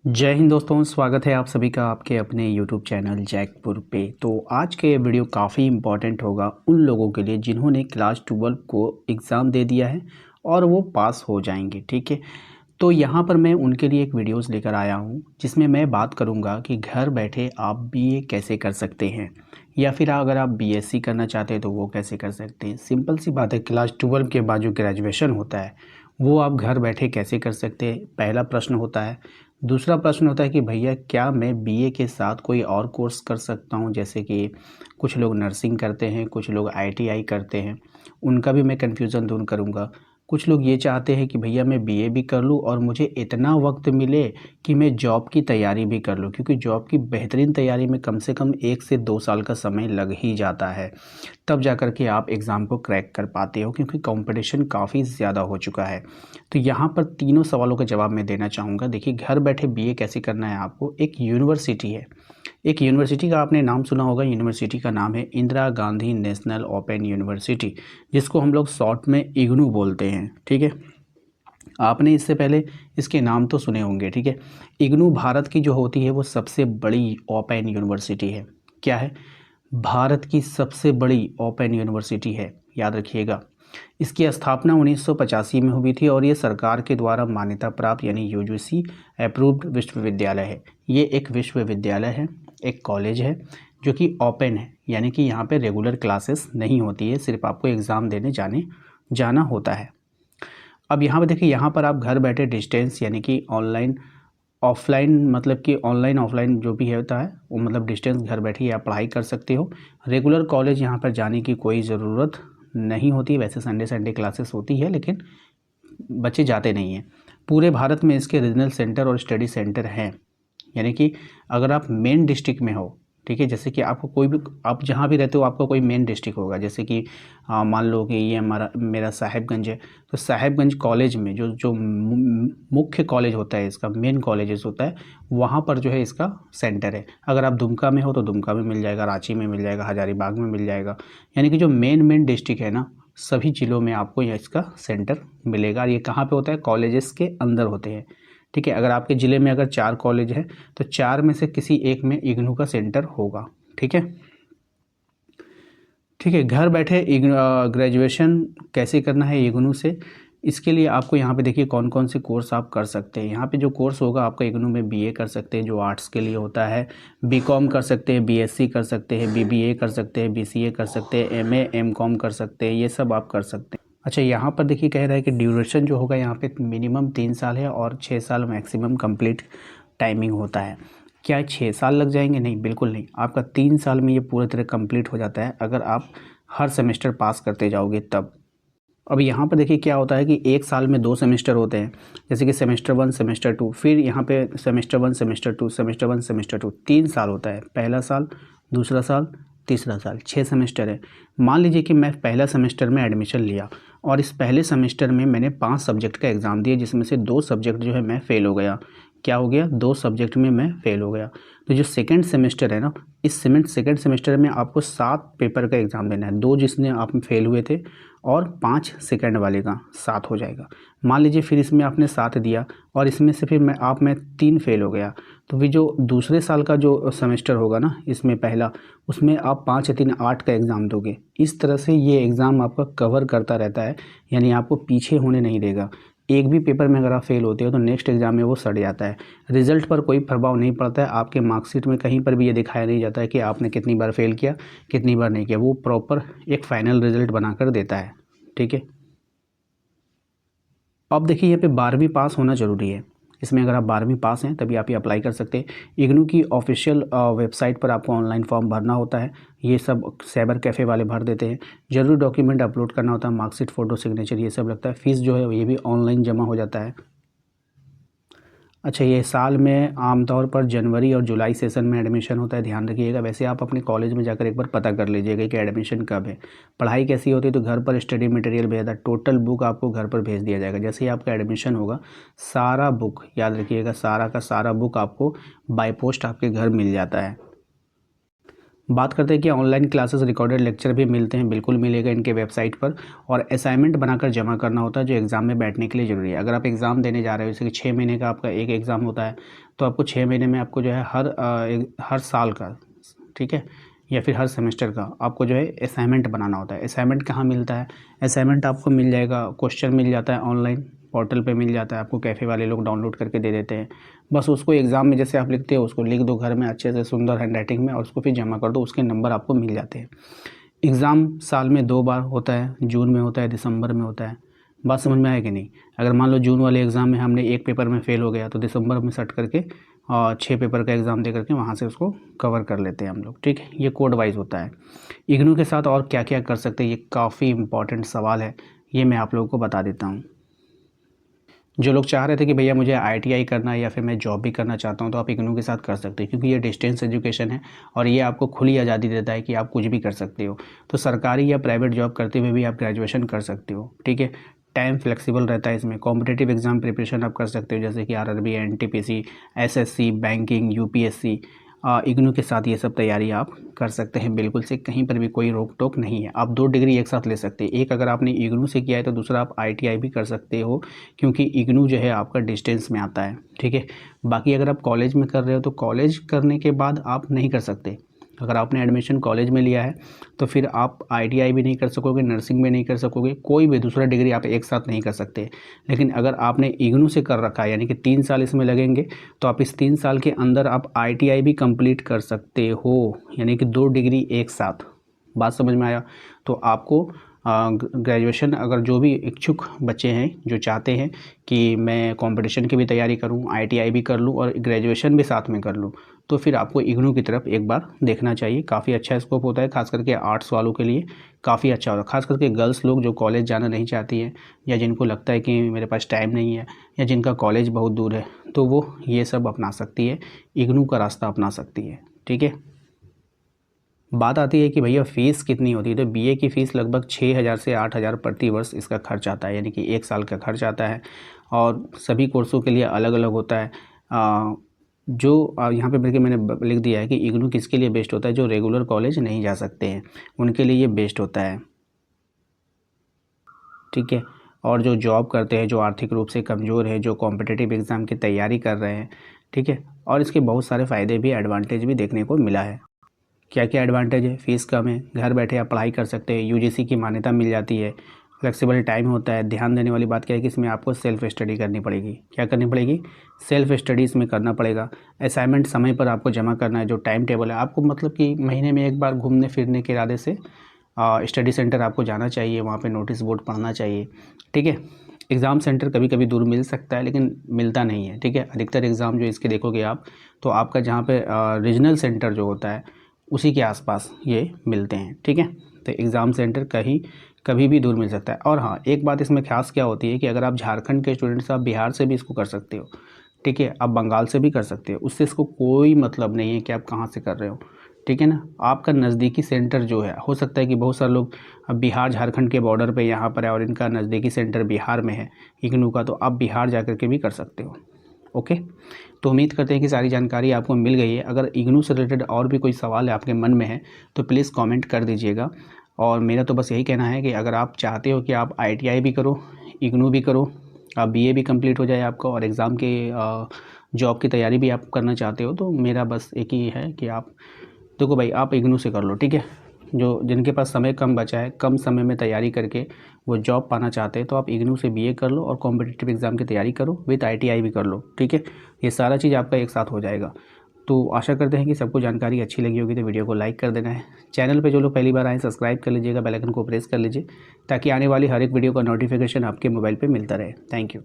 जय हिंद दोस्तों, स्वागत है आप सभी का आपके अपने YouTube चैनल जैकपुर पे। तो आज के ये वीडियो काफ़ी इम्पॉर्टेंट होगा उन लोगों के लिए जिन्होंने क्लास 12 को एग्ज़ाम दे दिया है और वो पास हो जाएंगे। ठीक है, तो यहाँ पर मैं उनके लिए एक वीडियोस लेकर आया हूँ जिसमें मैं बात करूँगा कि घर बैठे आप बीए कैसे कर सकते हैं, या फिर अगर आप बीएससी करना चाहते हैं तो वो कैसे कर सकते हैं। सिंपल सी बात है, क्लास 12 के बाद जो ग्रेजुएशन होता है वो आप घर बैठे कैसे कर सकते हैं, पहला प्रश्न होता है। दूसरा प्रश्न होता है कि भैया क्या मैं बीए के साथ कोई और कोर्स कर सकता हूँ, जैसे कि कुछ लोग नर्सिंग करते हैं, कुछ लोग आईटीआई करते हैं, उनका भी मैं कन्फ्यूज़न दूर करूँगा। कुछ लोग ये चाहते हैं कि भैया मैं बीए भी कर लूँ और मुझे इतना वक्त मिले कि मैं जॉब की तैयारी भी कर लूँ, क्योंकि जॉब की बेहतरीन तैयारी में कम से कम 1 से 2 साल का समय लग ही जाता है। तब जा कर के आप एग्ज़ाम को क्रैक कर पाते हो, क्योंकि कंपटीशन काफ़ी ज़्यादा हो चुका है। तो यहाँ पर तीनों सवालों का जवाब मैं देना चाहूँगा। देखिए, घर बैठे बीए कैसे करना है आपको। एक यूनिवर्सिटी है, एक यूनिवर्सिटी का आपने नाम सुना होगा। यूनिवर्सिटी का नाम है Indira Gandhi national open university, जिसको हम लोग शॉर्ट में इग्नू बोलते हैं। ठीक है, आपने इससे पहले इसके नाम तो सुने होंगे। ठीक है, इग्नू भारत की जो होती है वो सबसे बड़ी ओपन यूनिवर्सिटी है। क्या है? भारत की सबसे बड़ी ओपन यूनिवर्सिटी है, याद रखिएगा। इसकी स्थापना 1985 में हुई थी और ये सरकार के द्वारा मान्यता प्राप्त यानी यूजीसी अप्रूव्ड विश्वविद्यालय है। ये एक विश्वविद्यालय है, एक कॉलेज है जो कि ओपन है, यानी कि यहाँ पे रेगुलर क्लासेस नहीं होती है, सिर्फ आपको एग्ज़ाम देने जाना होता है। अब यहाँ पर देखिए, यहाँ पर आप घर बैठे डिस्टेंस यानी कि ऑनलाइन ऑफलाइन, मतलब कि ऑनलाइन ऑफलाइन जो भी होता है वो, मतलब डिस्टेंस घर बैठे ही आप पढ़ाई कर सकते हो। रेगुलर कॉलेज यहाँ पर जाने की कोई ज़रूरत नहीं होती। वैसे संडे संडे क्लासेस होती है, लेकिन बच्चे जाते नहीं हैं। पूरे भारत में इसके रीजनल सेंटर और स्टडी सेंटर हैं, यानी कि अगर आप मेन डिस्ट्रिक्ट में हो, ठीक है, जैसे कि आपको कोई भी, आप जहाँ भी रहते हो आपका कोई मेन डिस्ट्रिक्ट होगा। जैसे कि मान लो कि ये मेरा साहिबगंज है, तो साहिबगंज कॉलेज में जो जो मुख्य कॉलेज होता है, इसका मेन कॉलेजेस होता है, वहाँ पर जो है इसका सेंटर है। अगर आप दुमका में हो तो दुमका में मिल जाएगा, रांची में मिल जाएगा, हजारीबाग में मिल जाएगा। यानी कि जो मेन डिस्ट्रिक्ट है ना, सभी जिलों में आपको यह इसका सेंटर मिलेगा। ये कहाँ पे होता है? कॉलेजेस के अंदर होते हैं। ठीक है, अगर आपके ज़िले में अगर 4 कॉलेज है तो 4 में से किसी एक में इग्नू का सेंटर होगा। ठीक है, ठीक है। घर बैठे ग्रेजुएशन कैसे करना है इग्नू से, इसके लिए आपको यहाँ पे देखिए कौन कौन से कोर्स आप कर सकते हैं। यहाँ पे जो कोर्स होगा आपका इग्नू में, बीए कर सकते हैं जो आर्ट्स के लिए होता है, बीकॉम कर सकते हैं, बीएससी कर सकते हैं, बीबीए कर सकते हैं, बीसीए कर सकते हैं, एमए एमकॉम कर सकते हैं, ये सब आप कर सकते हैं। अच्छा, यहाँ पर देखिए कह रहा है कि ड्यूरेशन जो होगा यहाँ पे मिनिमम 3 साल है और 6 साल मैक्सिमम कंप्लीट टाइमिंग होता है। क्या 6 साल लग जाएंगे? नहीं, बिल्कुल नहीं। आपका 3 साल में ये पूरी तरह कंप्लीट हो जाता है, अगर आप हर सेमेस्टर पास करते जाओगे तब। अब यहाँ पर देखिए क्या होता है कि एक साल में 2 सेमेस्टर होते हैं, जैसे कि सेमेस्टर 1 सेमेस्टर 2, फिर यहाँ पे सेमेस्टर 1 सेमेस्टर 2, सेमेस्टर 1 सेमेस्टर 2, 3 साल होता है। पहला साल, दूसरा साल, तीसरा साल, 6 सेमेस्टर है। मान लीजिए कि मैं पहला सेमेस्टर में एडमिशन लिया और इस पहले सेमेस्टर में मैंने 5 सब्जेक्ट का एग्ज़ाम दिया, जिसमें से 2 सब्जेक्ट जो है मैं फ़ेल हो गया। क्या हो गया? 2 सब्जेक्ट में मैं फ़ेल हो गया। तो जो सेकंड सेमेस्टर है ना, इस सेकंड सेमेस्टर में आपको 7 पेपर का एग्ज़ाम देना है। 2 जिसमें आप फेल हुए थे और 5 सेकंड वाले का 7 हो जाएगा। मान लीजिए फिर इसमें आपने 7 दिया और इसमें से फिर मैं 3 फेल हो गया, तो फिर जो दूसरे साल का जो सेमेस्टर होगा ना, इसमें पहला, उसमें आप 5 या 3 8 का एग्ज़ाम दोगे। इस तरह से ये एग्ज़ाम आपका कवर करता रहता है, यानी आपको पीछे होने नहीं देगा। एक भी पेपर में अगर आप फेल होते हो तो नेक्स्ट एग्ज़ाम में वो सड़ जाता है। रिज़ल्ट पर कोई प्रभाव नहीं पड़ता है, आपके मार्कशीट में कहीं पर भी ये दिखाया नहीं जाता है कि आपने कितनी बार फेल किया, कितनी बार नहीं किया। वो प्रॉपर एक फाइनल रिज़ल्ट बनाकर देता है। ठीक है, अब देखिए यहाँ पे 12वीं पास होना ज़रूरी है। इसमें अगर आप 12वीं पास हैं तभी आप ये अप्लाई कर सकते हैं। इग्नू की ऑफिशियल वेबसाइट पर आपको ऑनलाइन फॉर्म भरना होता है, ये सब साइबर कैफ़े वाले भर देते हैं। ज़रूरी डॉक्यूमेंट अपलोड करना होता है, मार्कशीट, फ़ोटो, सिग्नेचर, ये सब लगता है। फ़ीस जो है ये भी ऑनलाइन जमा हो जाता है। अच्छा, ये साल में आमतौर पर जनवरी और जुलाई सेशन में एडमिशन होता है, ध्यान रखिएगा। वैसे आप अपने कॉलेज में जाकर एक बार पता कर लीजिएगा कि एडमिशन कब है। पढ़ाई कैसी होती है तो घर पर स्टडी मटेरियल भेजा, टोटल बुक आपको घर पर भेज दिया जाएगा। जैसे ही आपका एडमिशन होगा, सारा बुक, याद रखिएगा, सारा का सारा बुक आपको बाय पोस्ट आपके घर मिल जाता है। बात करते हैं कि ऑनलाइन क्लासेस रिकॉर्डेड लेक्चर भी मिलते हैं, बिल्कुल मिलेगा इनके वेबसाइट पर। और असाइनमेंट बनाकर जमा करना होता है जो एग्ज़ाम में बैठने के लिए ज़रूरी है। अगर आप एग्ज़ाम देने जा रहे हो, जैसे कि 6 महीने का आपका एक एग्ज़ाम होता है, तो आपको 6 महीने में आपको जो है हर साल का, ठीक है, या फिर हर सेमेस्टर का आपको जो है असाइनमेंट बनाना होता है। असाइनमेंट कहाँ मिलता है? असाइनमेंट आपको मिल जाएगा, क्वेश्चन मिल जाता है ऑनलाइन पोर्टल पे मिल जाता है आपको, कैफ़े वाले लोग डाउनलोड करके दे देते हैं। बस उसको एग्ज़ाम में जैसे आप लिखते हो उसको लिख दो घर में अच्छे से सुंदर हैंडराइटिंग में, और उसको फिर जमा कर दो, उसके नंबर आपको मिल जाते हैं। एग्ज़ाम साल में 2 बार होता है, जून में होता है, दिसंबर में होता है। बात समझ में आया कि नहीं? अगर मान लो जून वाले एग्ज़ाम में हमने एक पेपर में फ़ेल हो गया तो दिसंबर में सट करके 6 पेपर का एग्ज़ाम दे करके वहाँ से उसको कवर कर लेते हैं हम लोग, ठीक है। ये कोड वाइज़ होता है। इग्नू के साथ और क्या क्या कर सकते हैं, ये काफ़ी इंपॉर्टेंट सवाल है, ये मैं आप लोगों को बता देता हूँ। जो लोग चाह रहे थे कि भैया मुझे ITI करना है या फिर मैं जॉब भी करना चाहता हूँ, तो आप इग्नू के साथ कर सकते हैं, क्योंकि ये डिस्टेंस एजुकेशन है और ये आपको खुली आज़ादी देता है कि आप कुछ भी कर सकते हो। तो सरकारी या प्राइवेट जॉब करते हुए भी आप ग्रेजुएशन कर सकते हो, ठीक है। टाइम फ्लेक्सिबल रहता है इसमें। कॉम्पिटिटिव एग्जाम प्रिपरेशन आप कर सकते हो, जैसे कि RRB, NTPC, SSC, banking, UPSC। IGNOU के साथ ये सब तैयारी आप कर सकते हैं बिल्कुल से, कहीं पर भी कोई रोक टोक नहीं है। आप 2 डिग्री एक साथ ले सकते हैं। एक अगर आपने इग्नू से किया है तो दूसरा आप ITI भी कर सकते हो, क्योंकि इग्नू जो है आपका डिस्टेंस में आता है, ठीक है। बाकी अगर आप कॉलेज में कर रहे हो तो कॉलेज करने के बाद आप नहीं कर सकते। अगर आपने एडमिशन कॉलेज में लिया है तो फिर आप ITI भी नहीं कर सकोगे, नर्सिंग में नहीं कर सकोगे, कोई भी दूसरा डिग्री आप एक साथ नहीं कर सकते। लेकिन अगर आपने इग्नू से कर रखा है, यानी कि 3 साल इसमें लगेंगे, तो आप इस 3 साल के अंदर आप ITI भी कंप्लीट कर सकते हो, यानी कि 2 डिग्री एक साथ। बात समझ में आया? तो आपको ग्रेजुएशन, अगर जो भी इच्छुक बच्चे हैं जो चाहते हैं कि मैं कंपटीशन की भी तैयारी करूं, ITI भी कर लूं और ग्रेजुएशन भी साथ में कर लूं, तो फिर आपको इग्नू की तरफ एक बार देखना चाहिए। काफ़ी अच्छा स्कोप होता है, खास करके आर्ट्स वालों के लिए काफ़ी अच्छा होता है। खास करके गर्ल्स लोग जो कॉलेज जाना नहीं चाहती हैं, या जिनको लगता है कि मेरे पास टाइम नहीं है, या जिनका कॉलेज बहुत दूर है, तो वो ये सब अपना सकती है, इग्नू का रास्ता अपना सकती है, ठीक है। बात आती है कि भैया फ़ीस कितनी होती है, तो BA की फ़ीस लगभग 6,000 से 8,000 प्रति वर्ष इसका खर्च आता है, यानी कि 1 साल का खर्च आता है। और सभी कोर्सों के लिए अलग अलग होता है। यहाँ पे बल्कि मैंने लिख दिया है कि इग्नू किसके लिए बेस्ट होता है, जो रेगुलर कॉलेज नहीं जा सकते हैं उनके लिए ये बेस्ट होता है, ठीक है। और जो जॉब करते हैं, जो आर्थिक रूप से कमज़ोर है, जो कॉम्पिटिटिव एग्ज़ाम की तैयारी कर रहे हैं, ठीक है। और इसके बहुत सारे फ़ायदे भी, एडवांटेज भी देखने को मिला है। क्या क्या एडवांटेज है? फ़ीस कम है, घर बैठे आप पढ़ाई कर सकते हैं, UGC की मान्यता मिल जाती है, फ्लेक्सिबल टाइम होता है। ध्यान देने वाली बात क्या है कि इसमें आपको सेल्फ स्टडी करनी पड़ेगी। क्या करनी पड़ेगी? सेल्फ स्टडी इसमें करना पड़ेगा। असाइनमेंट समय पर आपको जमा करना है। जो टाइम टेबल है आपको, मतलब कि महीने में एक बार घूमने फिरने के इरादे से स्टडी सेंटर आपको जाना चाहिए, वहाँ पे नोटिस बोर्ड पढ़ना चाहिए, ठीक है। एग्ज़ाम सेंटर कभी कभी दूर मिल सकता है, लेकिन मिलता नहीं है, ठीक है। अधिकतर एग्ज़ाम जो इसके देखोगे आप, तो आपका जहाँ पे रीजनल सेंटर जो होता है उसी के आसपास ये मिलते हैं, ठीक है। तो एग्ज़ाम सेंटर कहीं कभी भी दूर मिल सकता है। और हाँ, एक बात इसमें खास क्या होती है कि अगर आप झारखंड के स्टूडेंट्स, आप बिहार से भी इसको कर सकते हो, ठीक है। आप बंगाल से भी कर सकते हो, उससे इसको कोई मतलब नहीं है कि आप कहाँ से कर रहे हो, ठीक है ना। आपका नज़दीकी सेंटर जो है, हो सकता है कि बहुत सारे लोग अब बिहार झारखंड के बॉर्डर पे यहाँ पर है और इनका नज़दीकी सेंटर बिहार में है इग्नू का, तो आप बिहार जा कर के भी कर सकते हो, ओके। तो उम्मीद करते हैं कि सारी जानकारी आपको मिल गई है। अगर इग्नू से रिलेटेड और भी कोई सवाल है आपके मन में है तो प्लीज़ कमेंट कर दीजिएगा। और मेरा तो बस यही कहना है कि अगर आप चाहते हो कि आप ITI भी करो, इग्नू भी करो, आप BA भी कंप्लीट हो जाए आपका, और एग्ज़ाम के जॉब की तैयारी भी आप करना चाहते हो, तो मेरा बस एक ही है कि आप देखो भाई, आप इग्नू से कर लो, ठीक है। जो जिनके पास समय कम बचा है, कम समय में तैयारी करके वो जॉब पाना चाहते हैं, तो आप इग्नू से BA कर लो और कॉम्पिटिटिव एग्ज़ाम की तैयारी करो, विद ITI भी कर लो, ठीक है। ये सारा चीज़ आपका एक साथ हो जाएगा। तो आशा करते हैं कि सबको जानकारी अच्छी लगी होगी, तो वीडियो को लाइक कर देना है। चैनल पे जो लोग पहली बार आए सब्सक्राइब कर लीजिएगा, बेल आइकन को प्रेस कर लीजिए, ताकि आने वाली हर एक वीडियो का नोटिफिकेशन आपके मोबाइल पे मिलता रहे। Thank you.